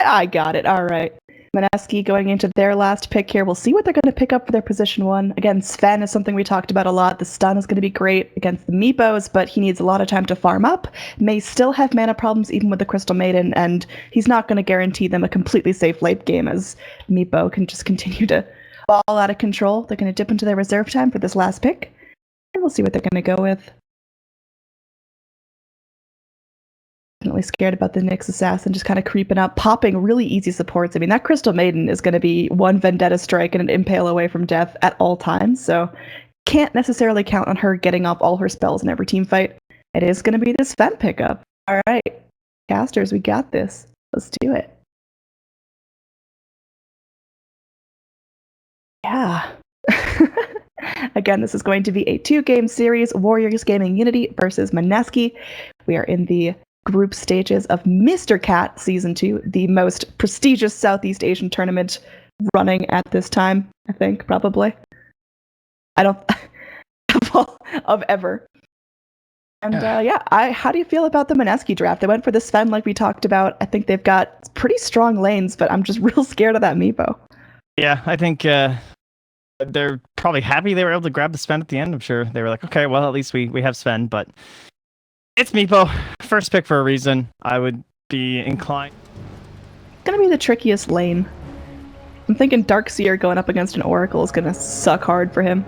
I got it. All right. Maneski going into their last pick here. We'll see what they're going to pick up for their position 1. Again, Sven is something we talked about a lot. The stun is going to be great against the Meepos, but he needs a lot of time to farm up. May still have mana problems even with the Crystal Maiden, and he's not going to guarantee them a completely safe late game as Meepo can just continue to ball out of control. They're going to dip into their reserve time for this last pick, and we'll see what they're going to go with. Definitely scared about the Nyx Assassin just kind of creeping up, popping really easy supports. I mean, that Crystal Maiden is going to be one Vendetta Strike and an Impale away from death at all times, so can't necessarily count on her getting off all her spells in every team fight. It is going to be this Sven pickup. All right, casters, we got this. Let's do it. Yeah. Again, this is going to be a 2-game series, Warriors Gaming Unity versus Maneski. We are in the group stages of Mr. Cat Season 2, the most prestigious Southeast Asian tournament running at this time, I think, probably. I don't... of ever. And how do you feel about the Maneski draft? They went for the Sven like we talked about. I think they've got pretty strong lanes, but I'm just real scared of that Meepo. Yeah, I think they're probably happy they were able to grab the Sven at the end. I'm sure they were like, okay, well, at least we have Sven, but it's Meepo. First pick for a reason. I would be inclined. It's going to be the trickiest lane. I'm thinking Darkseer going up against an Oracle is going to suck hard for him.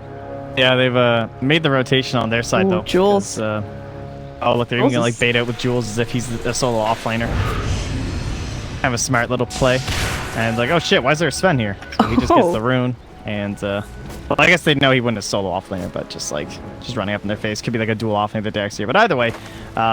Yeah, they've made the rotation on their side, though. Jules. Oh, look, they're even going to like bait out with Jules as if he's a solo offlaner. Have a smart little play. And like, oh shit, why is there a Sven here? So he just gets the rune. And, well, I guess they know he wouldn't have solo offlaner, but just running up in their face. Could be like a dual offlaner to Darkseer. But either way,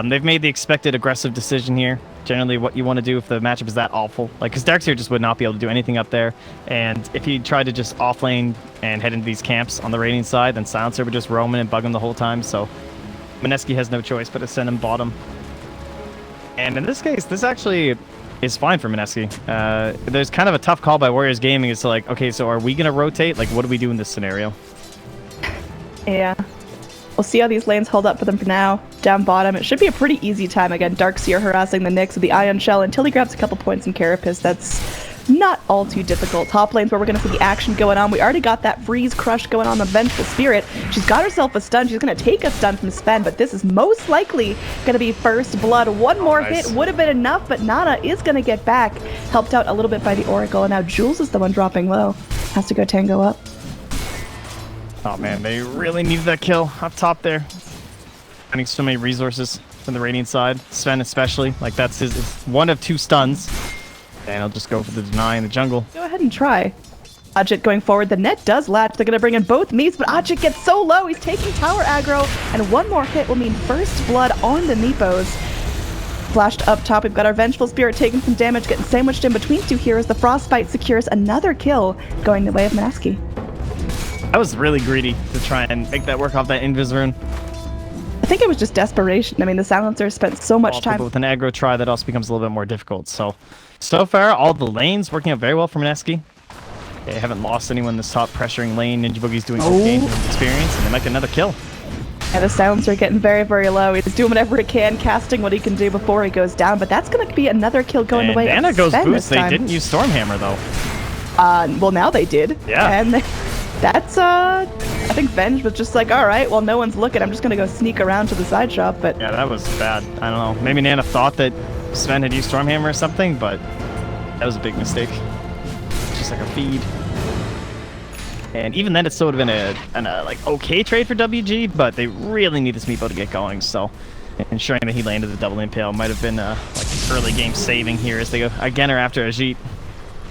they've made the expected aggressive decision here. Generally what you want to do if the matchup is that awful. Like, because Darkseer just would not be able to do anything up there. And if he tried to just offlane and head into these camps on the raiding side, then Silencer would just roam in and bug him the whole time. So Maneski has no choice but to send him bottom. And in this case, this actually is fine for Maneski. There's kind of a tough call by Warriors Gaming. It's like, okay, so are we going to rotate? Like, what do we do in this scenario? Yeah. We'll see how these lanes hold up for them for now. Down bottom, it should be a pretty easy time. Again, Darkseer harassing the Nyx with the Ion Shell until he grabs a couple points in Carapace. That's not all too difficult. Top lanes where we're going to see the action going on. We already got that Freeze Crush going on the Vengeful Spirit. She's got herself a stun. She's going to take a stun from Sven, but this is most likely going to be first blood. One more hit would have been enough, but Nana is going to get back. Helped out a little bit by the Oracle, and now Jules is the one dropping low. Has to go tango up. Oh man, they really needed that kill up top there. Finding so many resources from the Radiant side. Sven especially, like that's his one of 2 stuns. And I'll just go for the deny in the jungle. Go ahead and try. Ajit going forward. The net does latch. They're going to bring in both Meeps, but Ajit gets so low. He's taking tower aggro, and one more hit will mean first blood on the Meepos. Flashed up top. We've got our Vengeful Spirit taking some damage, getting sandwiched in between 2 heroes. The Frostbite secures another kill, going the way of Maneski. I was really greedy to try and make that work off that Invis rune. I think it was just desperation. I mean, the Silencer spent so much time. But with an aggro try, that also becomes a little bit more difficult. So far, all the lanes working out very well for Maneski. They haven't lost anyone in this top pressuring lane. Ninja Boogie's doing good game experience, and they might get another kill. Yeah, the Silencer getting very, very low. He's doing whatever he can, casting what he can do before he goes down, but that's going to be another kill going away. And Anna goes boost. They didn't use Stormhammer, though. Well, now they did. Yeah. And that's, I think Venge was just like, alright, well, no one's looking. I'm just going to go sneak around to the side shop, but... Yeah, that was bad. I don't know. Maybe Nana thought that Sven had used Stormhammer or something, but that was a big mistake. Just like a feed. And even then, it still would have been a like okay trade for WG, but they really need this Meepo to get going. So ensuring that he landed the double impale might have been like early game saving here as they go again or after Ajit.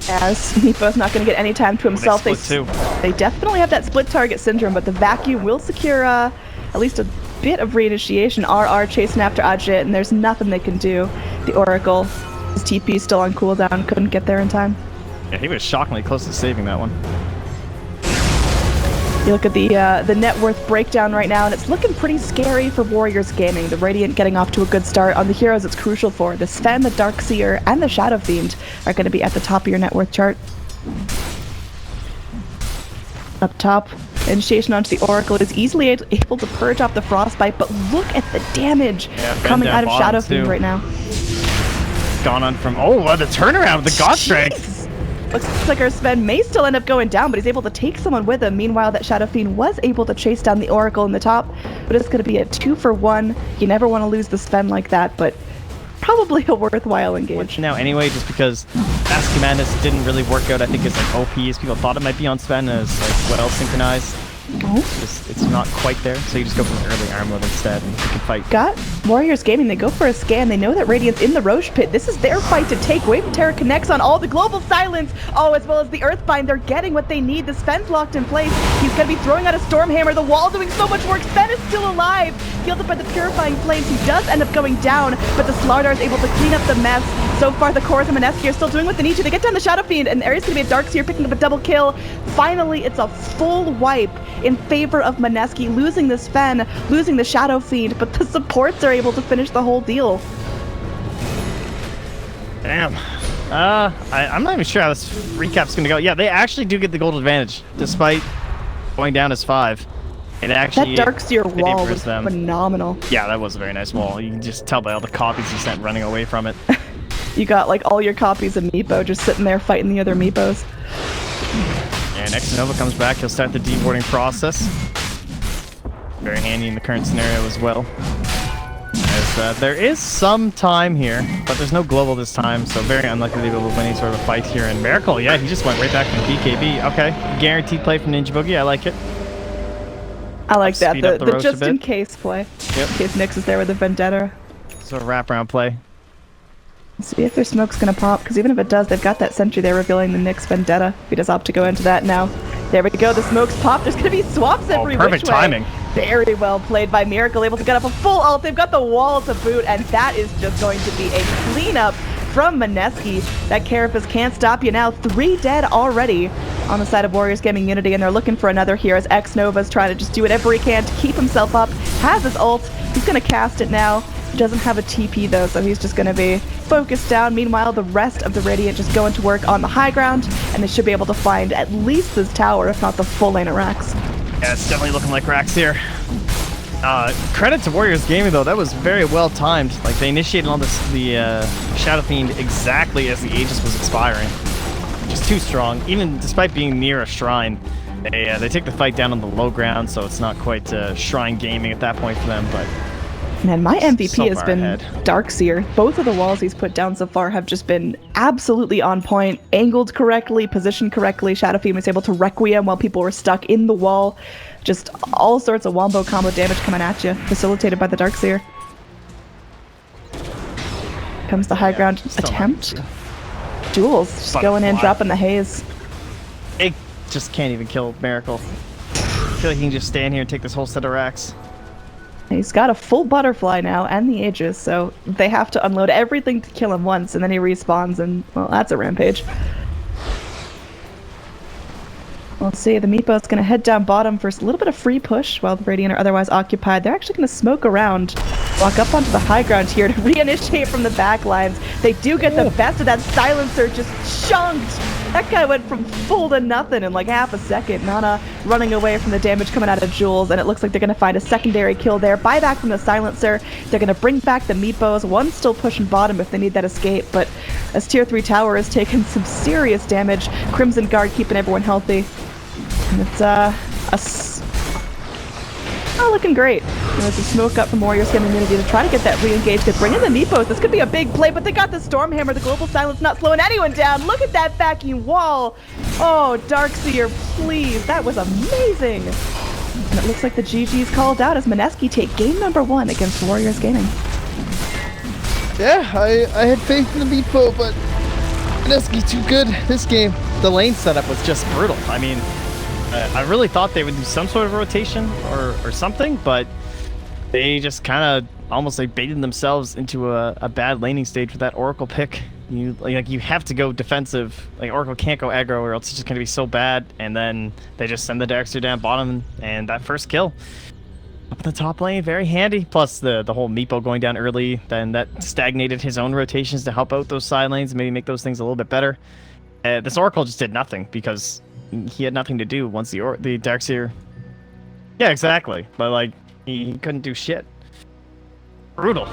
As Meepo's not going to get any time to himself. They definitely have that split target syndrome, but the vacuum will secure at least a bit of reinitiation. RR chasing after Ajit, and there's nothing they can do. The Oracle, his TP still on cooldown, couldn't get there in time. Yeah, he was shockingly close to saving that one. You look at the net worth breakdown right now, and it's looking pretty scary for Warriors Gaming. The Radiant getting off to a good start. On the heroes it's crucial for, the Sven, the Darkseer, and the Shadow Fiend are going to be at the top of your net worth chart. Up top, initiation onto the Oracle is easily able to purge off the Frostbite, but look at the damage coming out of Shadow Fiend right now. gone on from... Oh, the turnaround with the God Strength. Looks like our Sven may still end up going down, but he's able to take someone with him. Meanwhile, that Shadow Fiend was able to chase down the Oracle in the top, but it's going to be a 2-for-1. You never want to lose the Sven like that, but probably a worthwhile engage. Now, anyway, just because Mask Madness didn't really work out, I think, as like OP as people thought it might be on Sven, as like well synchronized. It's not quite there, so you just go for an early arm mode instead, and you can fight. Got Warriors Gaming, they go for a scan. They know that Radiant's in the Roche Pit. This is their fight to take. Wave of Terror connects on all the Global Silence. Oh, as well as the Earthbind. They're getting what they need. The Sven's locked in place. He's going to be throwing out a Stormhammer. The wall doing so much work. Sven is still alive. Fielded by the Purifying Flames. He does end up going down, but the Slardar is able to clean up the mess. So far, the Chorus and Mineski are still doing what they need to. They get down the Shadow Fiend, and there's going to be a Darkseer picking up a double kill. Finally, it's a full wipe in favor of Mineski, losing the Sven, losing the Shadow Fiend, but the supports are able to finish the whole deal. Damn. I'm not even sure how this recap's gonna go. Yeah, they actually do get the gold advantage, despite going down as 5. It actually that Darkseer wall was them. Phenomenal. Yeah, that was a very nice wall. You can just tell by all the copies he sent running away from it. You got like all your copies of Meepo just sitting there fighting the other Meepos. And next Nova comes back, he'll start the deboarding process. Very handy in the current scenario as well. As there is some time here, but there's no global this time, so very unlikely to be able to win any sort of a fight here. And Miracle, yeah, he just went right back from BKB. Okay, guaranteed play from Ninja Boogie, I like it. I like that, the just in case play. Yep. In case Nyx is there with the Vendetta. Sort of wraparound play. Let's see if their smoke's gonna pop, because even if it does, they've got that sentry there revealing the Nyx Vendetta. If he does opt to go into that now. There we go, the smoke's popped. There's gonna be swaps every perfect which way. timing. Very well played by Miracle, able to get up a full ult. They've got the wall to boot, and that is just going to be a cleanup from Mineski. That Carapace can't stop you now. 3 dead already on the side of Warriors Gaming Unity, and they're looking for another here as X-Nova's trying to just do whatever he can to keep himself up. Has his ult. He's gonna cast it now. He doesn't have a TP though, so he's just gonna be focused down. Meanwhile, the rest of the Radiant just going to work on the high ground, and they should be able to find at least this tower, if not the full lane of Rax. Yeah, it's definitely looking like Rax here. Credit to Warriors Gaming though, that was very well timed. Like they initiated on the Shadow Fiend exactly as the Aegis was expiring. Just too strong, even despite being near a shrine. They take the fight down on the low ground, so it's not quite shrine gaming at that point for them, but man, my MVP so has been ahead. Darkseer. Both of the walls he's put down so far have just been absolutely on point, angled correctly, positioned correctly. Shadow Fiend was able to Requiem while people were stuck in the wall. Just all sorts of WomboXCombo damage coming at you, facilitated by the Darkseer. Comes the high ground attempt. Jules just going in, dropping the haze. It just can't even kill Miracle. I feel like he can just stand here and take this whole set of racks. He's got a full butterfly now and the Aegis, so they have to unload everything to kill him once, and then he respawns, and, well, that's a rampage. We'll see, the Meepo's going to head down bottom for a little bit of free push while the Radiant are otherwise occupied. They're actually going to smoke around, walk up onto the high ground here to reinitiate from the back lines. They do get the best of that Silencer, just chunked. That guy went from full to nothing in like half a second. Nana running away from the damage coming out of Jules, and it looks like they're going to find a secondary kill there. Buyback from the Silencer. They're going to bring back the Meepos. One's still pushing bottom if they need that escape, but as Tier 3 Tower has taken some serious damage, Crimson Guard keeping everyone healthy. And it's looking great. There's a smoke up from Warriors Gaming Unity to try to get that re-engage. They bring in the Meepos. This could be a big play, but they got the Stormhammer. The Global Silence not slowing anyone down. Look at that backing wall. Oh, Darkseer, please. That was amazing. And it looks like the GG's called out as Mineski take game number 1 against Warriors Gaming. Yeah, I had faith in the Meepo, but Mineski's too good this game. The lane setup was just brutal. I mean, I really thought they would do some sort of rotation or something, but they just kind of almost like baited themselves into a bad laning stage with that Oracle pick. You have to go defensive. Like Oracle can't go aggro or else it's just going to be so bad. And then they just send the Darkseer down bottom, and that first kill up in the top lane, very handy. Plus the whole Meepo going down early, then that stagnated his own rotations to help out those side lanes, maybe make those things a little bit better. This Oracle just did nothing because he had nothing to do once the Darkseer. Yeah, exactly. But like he couldn't do shit. Brutal.